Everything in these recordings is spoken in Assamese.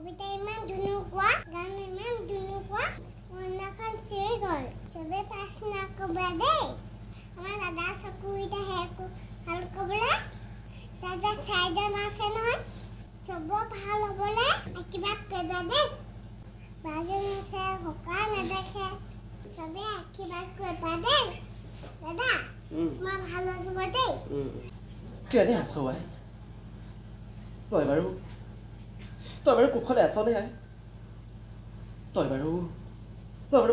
কবিতা ইমান ধুনুকুৱা গান ইমান ধুনুকুৱা মনখন চুই গ'ল চবে প্ৰাৰ্থনা কৰিবা দেই আমাৰ দাদা চকুইটা ভাল ক'বলৈ দাদা চাইডৰ আছে নহয় চব ভাল হ'বলৈ আশীৰ্বাদ কৰিবা দেই বাজু আছে হকা নেদেখে চবে আশীৰ্বাদ কৰিবা দেই দাদা মই ভাল হ'ব দেই কেনে আছ আই তই বাৰু কুশলে আছনে আই তই বাৰু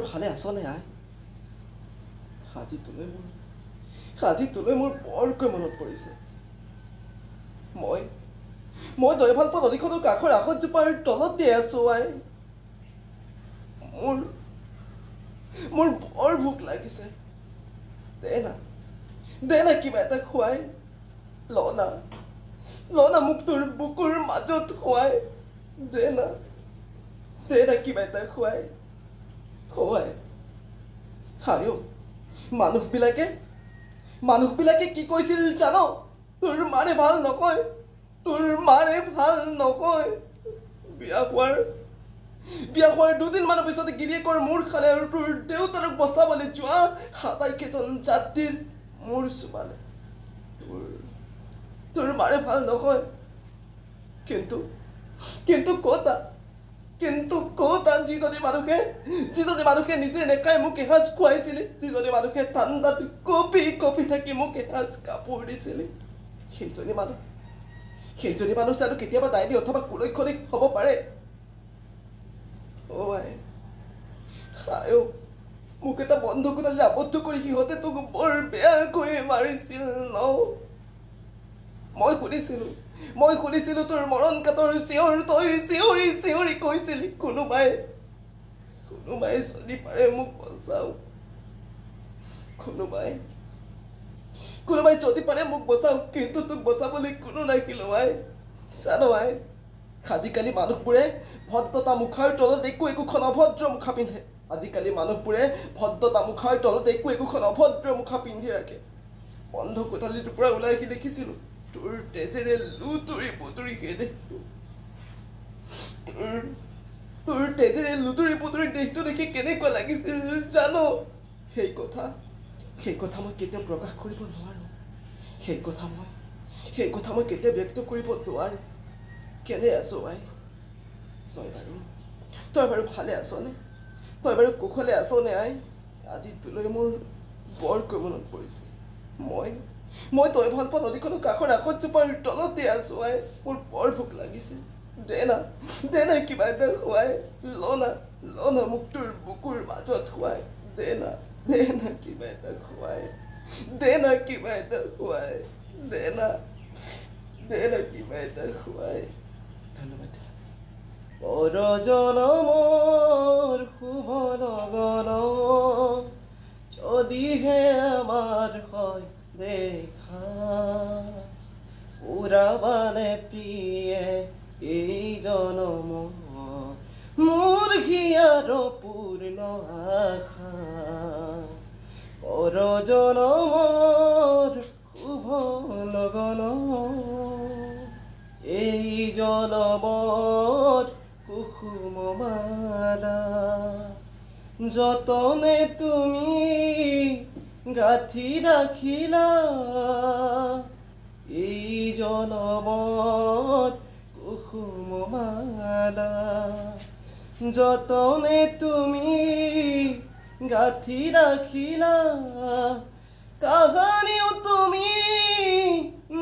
ভালে আছনে আই আজি তোলৈ মোৰ বৰকৈ মনত পৰিছে মই তই ভাল পোৱা নদীখনৰ কাষৰ আখতজোপাৰ তলতে আছো আই মোৰ বৰ ভোক লাগিছে দে না কিবা এটা খুৱাই ল না মোক তোৰ বুকুৰ মাজত খুৱাই দে না কিবা এটা খুৱাই হায়ো মানুহবিলাকে কি কৈছিল জান তোৰ মাৰে ভাল নকয় বিয়া হোৱাৰ দুদিনমানৰ পিছতে গিৰিয়েকৰ মূৰ খালে আৰু তোৰ দেউতাৰক বচাবলৈ যোৱা হাতাইকেইজন যাত্ৰীৰ মূৰ চুবালে তোৰ মাৰে ভাল নকয় কিন্তু কতা যিজনী মানুহে নিজে নেখাই মোক এসাঁজ খুৱাইছিলে যিজনী মানুহে ঠাণ্ডাত কপি থাকি মোক এসাঁজ কাপোৰ দিছিলে সেইজনী মানুহ জানো কেতিয়াবা দাইনী অথবা কুলক্ষণিক হ'ব পাৰে মোক এটা বন্ধ কোঠালিত আবদ্ধ কৰি সিহঁতে তোক বৰ বেয়াকৈ মাৰিছিল ন মই শুনিছিলো তোৰ মৰণ কাতৰ চিঞৰ তই চিঞৰি কৈছিলি কোনোবাই যদি পাৰে মোক বচাও কোনোবাই যদি পাৰে মোক বচাও কিন্তু তোক বচাবলৈ কোনো নাহিলো আই জানো আই আজিকালি মানুহবোৰে ভদ্ৰতা মুখাৰ তলত একোখন অভদ্ৰ মুখা পিন্ধে একোখন অভদ্ৰ মুখা পিন্ধি ৰাখে বন্ধ কোঠালিটোৰ পৰা ওলাই আহি দেখিছিলো তোৰ তেজেৰে লুতুৰি দেহটো দেখি কেনেকুৱা লাগিছিল জানো সেই কথা মই কেতিয়াও প্ৰকাশ কৰিব নোৱাৰো সেই কথা মই কেতিয়াও ব্যক্ত কৰিব নোৱাৰো কেনে আছো আই তই বাৰু ভালে আছনে তই বাৰু কুশলে আছনে আই আজি তোলৈ মোৰ বৰকৈ মনত পৰিছে মই তই ভাল পোৱা নদীখনৰ কাষৰ আখতজোপাৰ তলতে আছো আই মোৰ বৰ ভোক লাগিছে দে না কিবা এটা খুৱাই ল না মোক তোৰ বুকুৰ মাজত খুৱাই দে না কিবা এটা খুৱাই ধন্যবাদ পৰজনমৰ শুভ লগন যদিহে আমাৰ হয় দেখা উৰাবানে প্ৰিয়ে এই জনম মোৰ হিয়াৰ পূৰ্ণ আশা পৰজনমৰ শুভ লগন এই জনমত কুসুম মালা যতনে তুমি গাঁঠি ৰাখিলা এই জনমত কুসুম মালা যতনে তুমি গাঁঠি ৰাখিলা কাহানিও তুমি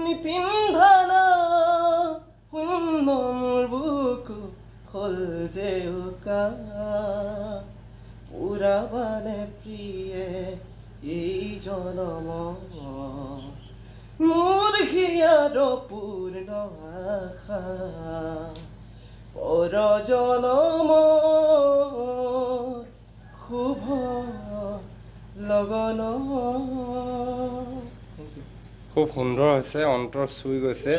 নিপিন্ধালা শূন্য মোৰ বুকু হ'ল যে উকা উৰাবানে প্ৰিয়ে এই জনম মোৰ হিয়াৰ পূৰ্ণ আশা পৰজনম শুভ লগন খুব সুন্দৰ হৈছে অন্তৰ চুই গৈছে।